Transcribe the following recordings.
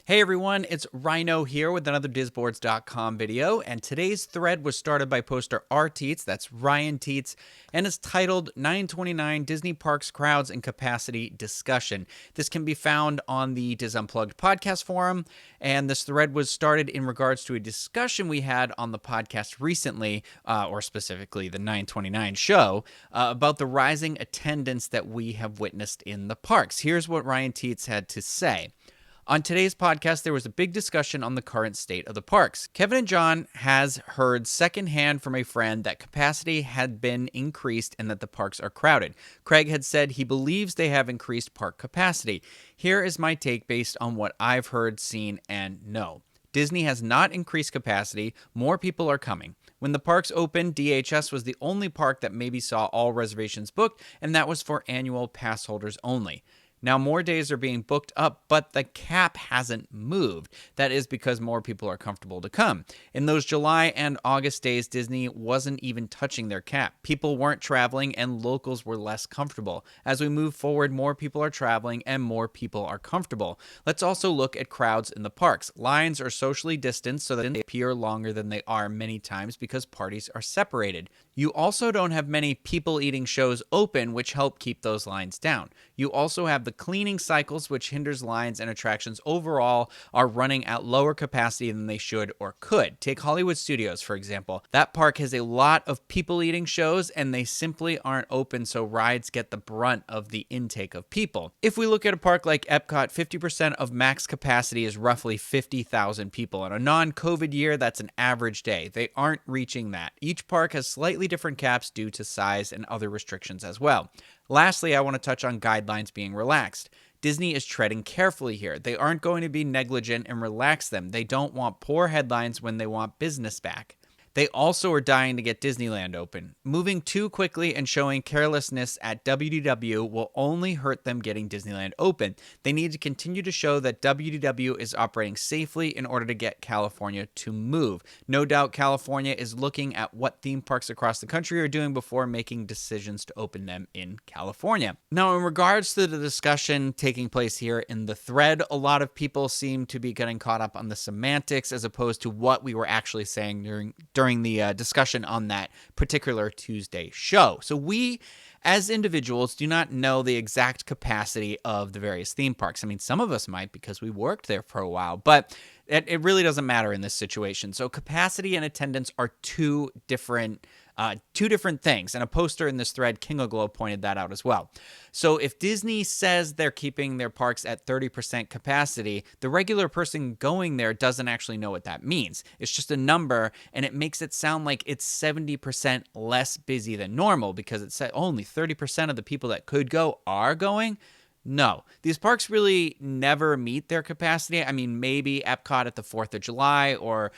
Hey everyone, it's Ryno here with another DISboards.com video, and today's thread was started by poster R-Teets, that's Ryan Teets, and is titled 929 Disney Parks Crowds and Capacity Discussion. This can be found on the Dis Unplugged podcast forum, and this thread was started in regards to a discussion we had on the podcast recently, or specifically the 929 show, about the rising attendance that we have witnessed in the parks. Here's what Ryan Teets had to say. On today's podcast, there was a big discussion on the current state of the parks. Kevin and John has heard secondhand from a friend that capacity had been increased and that the parks are crowded. Craig had said he believes they have increased park capacity. Here is my take based on what I've heard, seen, and know. Disney has not increased capacity. More people are coming. When the parks opened, DHS was the only park that maybe saw all reservations booked, and that was for annual pass holders only. Now, more days are being booked up, but the cap hasn't moved. That is because more people are comfortable to come. In those July and August days, Disney wasn't even touching their cap. People weren't traveling and locals were less comfortable. As we move forward, more people are traveling and more people are comfortable. Let's also look at crowds in the parks. Lines are socially distanced so that they appear longer than they are many times because parties are separated. You also don't have many people-eating shows open, which help keep those lines down. You also have the cleaning cycles, which hinders lines, and attractions overall are running at lower capacity than they should or could. Take Hollywood Studios, for example. That park has a lot of people-eating shows, and they simply aren't open, so rides get the brunt of the intake of people. If we look at a park like Epcot, 50% of max capacity is roughly 50,000 people. In a non-COVID year, that's an average day. They aren't reaching that. Each park has slightly different caps due to size and other restrictions as well. Lastly, I want to touch on guidelines being relaxed. Disney is treading carefully here. They aren't going to be negligent and relax them. They don't want poor headlines when they want business back. They also are dying to get Disneyland open. Moving too quickly and showing carelessness at WDW will only hurt them getting Disneyland open. They need to continue to show that WDW is operating safely in order to get California to move. No doubt California is looking at what theme parks across the country are doing before making decisions to open them in California. Now, in regards to the discussion taking place here in the thread, a lot of people seem to be getting caught up on the semantics as opposed to what we were actually saying during the discussion on that particular Tuesday show. So we, as individuals, do not know the exact capacity of the various theme parks. I mean, some of us might because we worked there for a while, but it really doesn't matter in this situation. So capacity and attendance are two different things. And a poster in this thread, King of Glow, pointed that out as well. So if Disney says they're keeping their parks at 30% capacity, the regular person going there doesn't actually know what that means. It's just a number, and it makes it sound like it's 70% less busy than normal because it said only 30% of the people that could go are going. No, these parks really never meet their capacity. I mean, maybe Epcot at the 4th of July or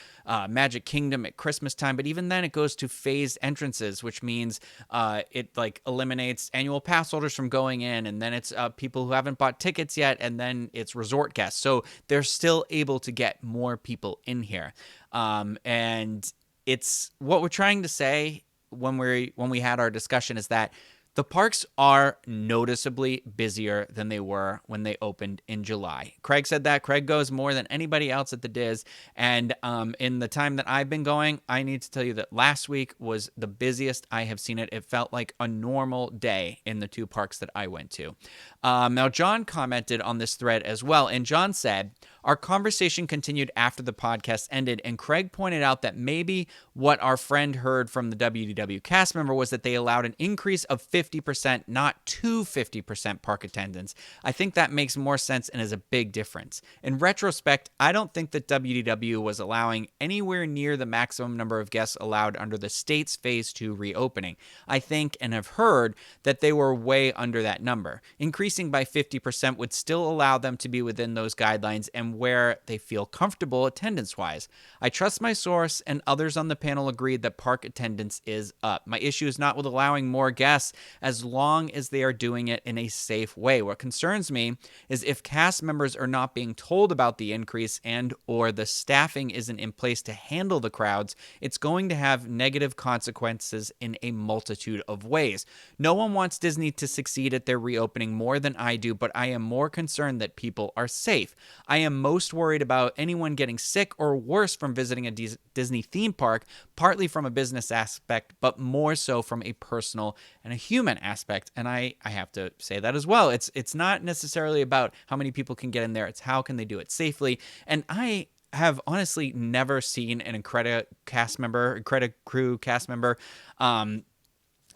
Magic Kingdom at Christmas time, but even then it goes to phased entrances, which means it eliminates annual pass holders from going in, and then it's people who haven't bought tickets yet, and then it's resort guests. So they're still able to get more people in here. And it's what we're trying to say when we had our discussion is that the parks are noticeably busier than they were when they opened in July. Craig said that. Craig goes more than anybody else at the Dis. And in the time that I've been going, I need to tell you that last week was the busiest I have seen it. It felt like a normal day in the two parks that I went to. Now, John commented on this thread as well. And John said, our conversation continued after the podcast ended, and Craig pointed out that maybe what our friend heard from the WDW cast member was that they allowed an increase of 50%, not to 50% park attendance. I think that makes more sense and is a big difference. In retrospect, I don't think that WDW was allowing anywhere near the maximum number of guests allowed under the state's Phase 2 reopening. I think and have heard that they were way under that number. Increasing by 50% would still allow them to be within those guidelines and where they feel comfortable attendance-wise. I trust my source, and others on the panel agreed that park attendance is up. My issue is not with allowing more guests as long as they are doing it in a safe way. What concerns me is if cast members are not being told about the increase and or the staffing isn't in place to handle the crowds, it's going to have negative consequences in a multitude of ways. No one wants Disney to succeed at their reopening more than I do, but I am more concerned that people are safe. I am most worried about anyone getting sick or worse from visiting a Disney theme park, partly from a business aspect, but more so from a personal and a human aspect. And I have to say that as well. It's not necessarily about how many people can get in there. It's how can they do it safely. And I have honestly never seen an Incredible crew cast member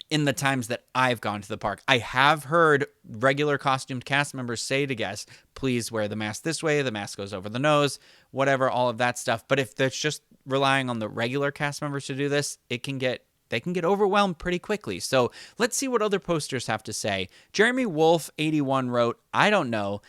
in the times that I've gone to the park. I have heard regular costumed cast members say to guests, please wear the mask this way, the mask goes over the nose, whatever, all of that stuff. But if that's just relying on the regular cast members to do this, they can get overwhelmed pretty quickly. So let's see what other posters have to say. Jeremy Wolf 81 wrote, I don't know.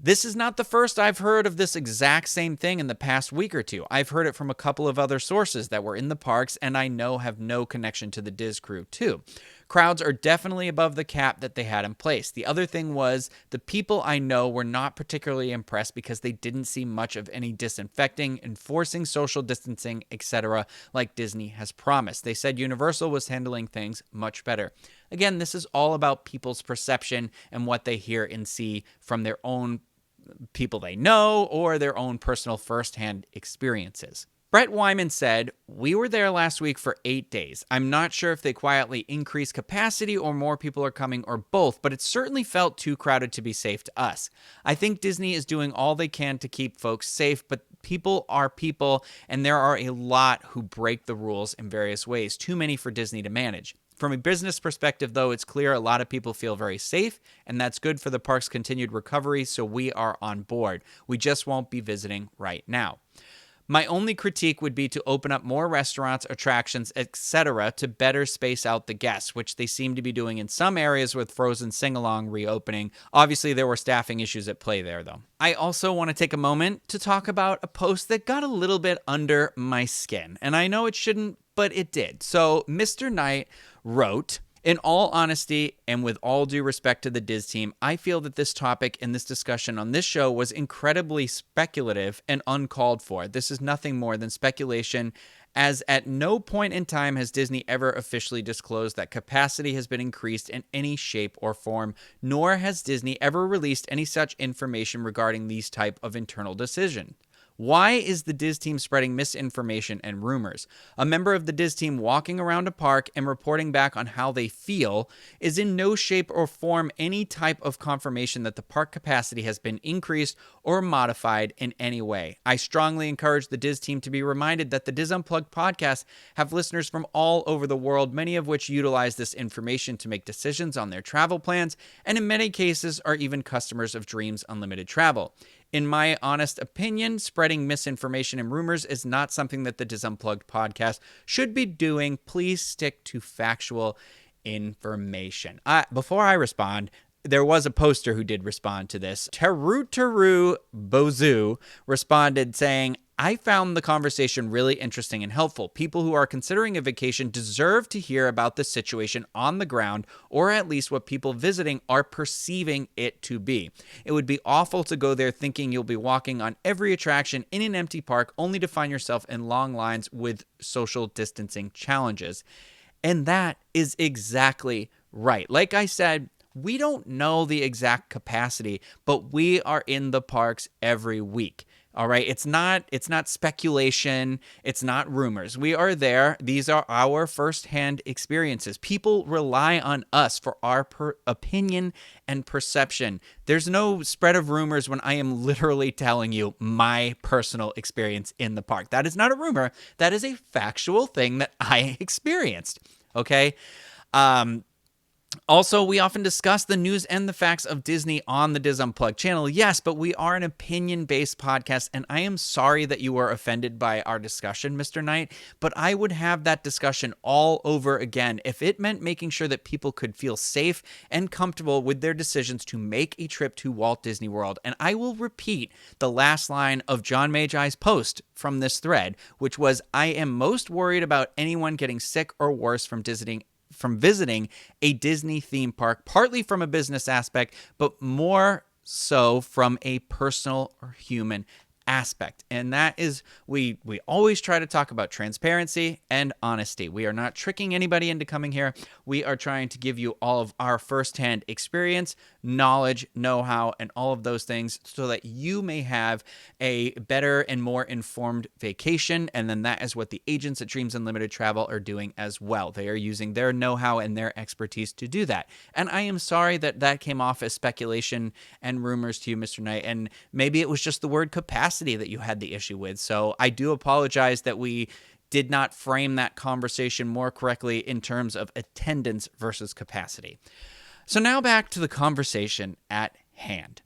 This is not the first I've heard of this exact same thing in the past week or two. I've heard it from a couple of other sources that were in the parks and I know have no connection to the Diz crew too. Crowds are definitely above the cap that they had in place. The other thing was the people I know were not particularly impressed because they didn't see much of any disinfecting, enforcing social distancing, etc. like Disney has promised. They said Universal was handling things much better. Again, this is all about people's perception and what they hear and see from their own people they know or their own personal firsthand experiences. Brett Wyman said, we were there last week for 8 days. I'm not sure if they quietly increased capacity or more people are coming or both, but it certainly felt too crowded to be safe to us. I think Disney is doing all they can to keep folks safe, but people are people, and there are a lot who break the rules in various ways, too many for Disney to manage. From a business perspective, though, it's clear a lot of people feel very safe, and that's good for the park's continued recovery, so we are on board. We just won't be visiting right now. My only critique would be to open up more restaurants, attractions, etc. to better space out the guests, which they seem to be doing in some areas with Frozen Sing-Along reopening. Obviously, there were staffing issues at play there, though. I also want to take a moment to talk about a post that got a little bit under my skin, and I know it shouldn't, but it did. So Mr. Knight wrote, in all honesty and with all due respect to the Diz team, I feel that this topic and this discussion on this show was incredibly speculative and uncalled for. This is nothing more than speculation, as at no point in time has Disney ever officially disclosed that capacity has been increased in any shape or form, nor has Disney ever released any such information regarding these type of internal decision. Why is the Diz team spreading misinformation and rumors? A member of the Diz team walking around a park and reporting back on how they feel is in no shape or form any type of confirmation that the park capacity has been increased or modified in any way. I strongly encourage the Diz team to be reminded that the Diz Unplugged podcast have listeners from all over the world, many of which utilize this information to make decisions on their travel plans, and in many cases are even customers of Dreams Unlimited Travel. In my honest opinion, spreading misinformation and rumors is not something that the Diz Unplugged podcast should be doing. Please stick to factual information. Before I respond, there was a poster who did respond to this. Teru Bozu responded saying, I found the conversation really interesting and helpful. People who are considering a vacation deserve to hear about the situation on the ground, or at least what people visiting are perceiving it to be. It would be awful to go there thinking you'll be walking on every attraction in an empty park only to find yourself in long lines with social distancing challenges. And that is exactly right. Like I said, we don't know the exact capacity, but we are in the parks every week. All right, it's not speculation, it's not rumors. We are there. These are our firsthand experiences. People rely on us for our opinion and perception. There's no spread of rumors when I am literally telling you my personal experience in the park. That is not a rumor. That is a factual thing that I experienced. Okay? Also, we often discuss the news and the facts of Disney on the Diz Unplugged channel. Yes, but we are an opinion-based podcast, and I am sorry that you were offended by our discussion, Mr. Knight, but I would have that discussion all over again if it meant making sure that people could feel safe and comfortable with their decisions to make a trip to Walt Disney World. And I will repeat the last line of John Magi's post from this thread, which was, I am most worried about anyone getting sick or worse from visiting a Disney theme park, partly from a business aspect, but more so from a personal or human aspect, and that is we always try to talk about transparency and honesty. We are not tricking anybody into coming here. We are trying to give you all of our firsthand experience, knowledge, know-how, and all of those things so that you may have a better and more informed vacation. And then that is what the agents at Dreams Unlimited Travel are doing as well. They are using their know-how and their expertise to do that. And I am sorry that that came off as speculation and rumors to you, Mr. Knight, and maybe it was just the word capacity that you had the issue with. So I do apologize that we did not frame that conversation more correctly in terms of attendance versus capacity. So now back to the conversation at hand.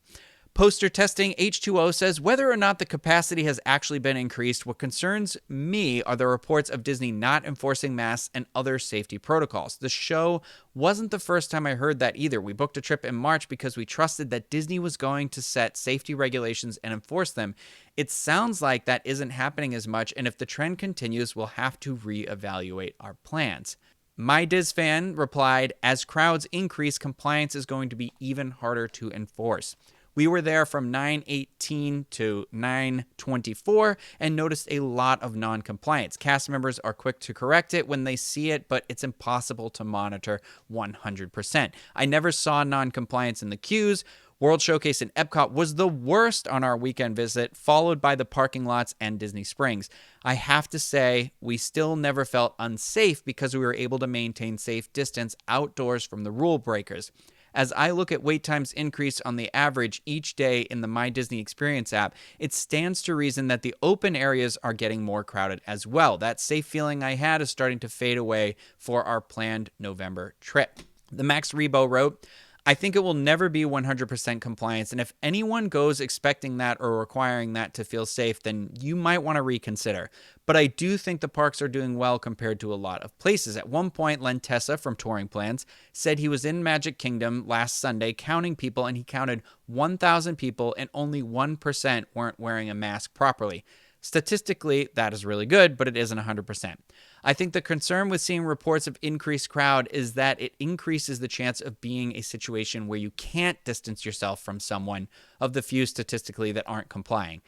Poster testing H2O says whether or not the capacity has actually been increased, what concerns me are the reports of Disney not enforcing masks and other safety protocols. The show wasn't the first time I heard that either. We booked a trip in March because we trusted that Disney was going to set safety regulations and enforce them. It sounds like that isn't happening as much, and if the trend continues, we'll have to reevaluate our plans. My Diz fan replied, as crowds increase, compliance is going to be even harder to enforce. We were there from 9:18 to 9:24 and noticed a lot of non-compliance. Cast members are quick to correct it when they see it, but it's impossible to monitor 100%. I never saw non-compliance in the queues. World Showcase in Epcot was the worst on our weekend visit, followed by the parking lots and Disney Springs. I have to say, we still never felt unsafe because we were able to maintain safe distance outdoors from the rule breakers. As I look at wait times increase on the average each day in the My Disney Experience app, it stands to reason that the open areas are getting more crowded as well. That safe feeling I had is starting to fade away for our planned November trip. The Max Rebo wrote, I think it will never be 100% compliance, and if anyone goes expecting that or requiring that to feel safe, then you might want to reconsider. But I do think the parks are doing well compared to a lot of places. At one point, Len Tessa from Touring Plans said he was in Magic Kingdom last Sunday counting people, and he counted 1,000 people, and only 1% weren't wearing a mask properly. Statistically, that is really good, but it isn't 100%. I think the concern with seeing reports of increased crowd is that it increases the chance of being a situation where you can't distance yourself from someone of the few statistically that aren't complying.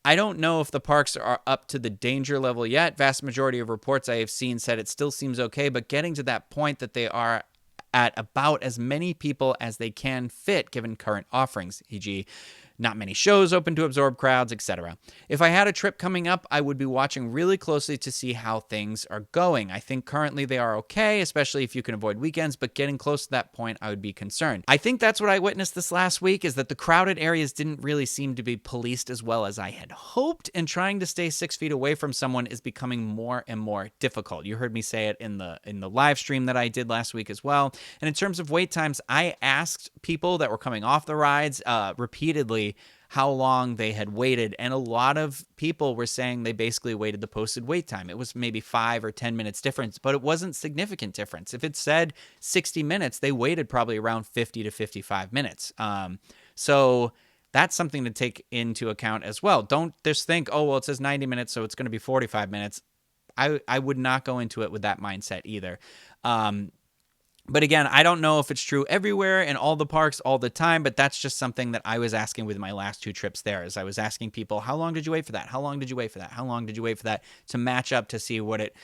I don't know if the parks are up to the danger level yet. Vast majority of reports I have seen said it still seems okay, but getting to that point that they are at about as many people as they can fit given current offerings, e.g., not many shows open to absorb crowds, etc. If I had a trip coming up, I would be watching really closely to see how things are going. I think currently they are okay, especially if you can avoid weekends, but getting close to that point, I would be concerned. I think that's what I witnessed this last week, is that the crowded areas didn't really seem to be policed as well as I had hoped, and trying to stay 6 feet away from someone is becoming more and more difficult. You heard me say it in the live stream that I did last week as well. And in terms of wait times, I asked people that were coming off the rides repeatedly how long they had waited, and a lot of people were saying they basically waited the posted wait time. It was maybe 5 or 10 minutes difference, but it wasn't significant difference. If it said 60 minutes, they waited probably around 50 to 55 minutes. So that's something to take into account as well. Don't just think, oh, well, it says 90 minutes, so it's going to be 45 minutes. I would not go into it with that mindset either. But again, I don't know if it's true everywhere in all the parks all the time, but that's just something that I was asking with my last 2 trips there. Is I was asking people, how long did you wait for that? How long did you wait for that? How long did you wait for that? To match up to see what it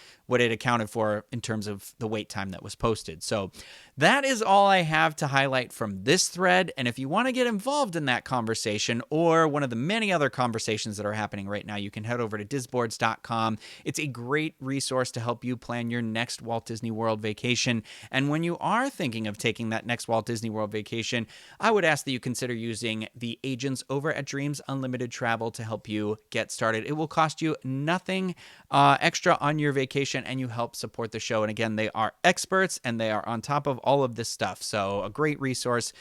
accounted for in terms of the wait time that was posted. So that is all I have to highlight from this thread. And if you want to get involved in that conversation or one of the many other conversations that are happening right now, you can head over to DISboards.com. It's a great resource to help you plan your next Walt Disney World vacation. And when you are thinking of taking that next Walt Disney World vacation, I would ask that you consider using the agents over at Dreams Unlimited Travel to help you get started. It will cost you nothing extra on your vacation, and you help support the show. And again, they are experts and they are on top of all of this stuff. So a great resource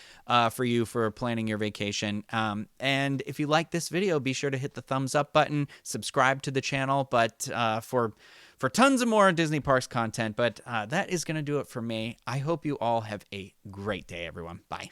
for you for planning your vacation. And if you like this video, be sure to hit the thumbs up button, subscribe to the channel, but for tons of more Disney Parks content. But that is going to do it for me. I hope you all have a great day, everyone. Bye.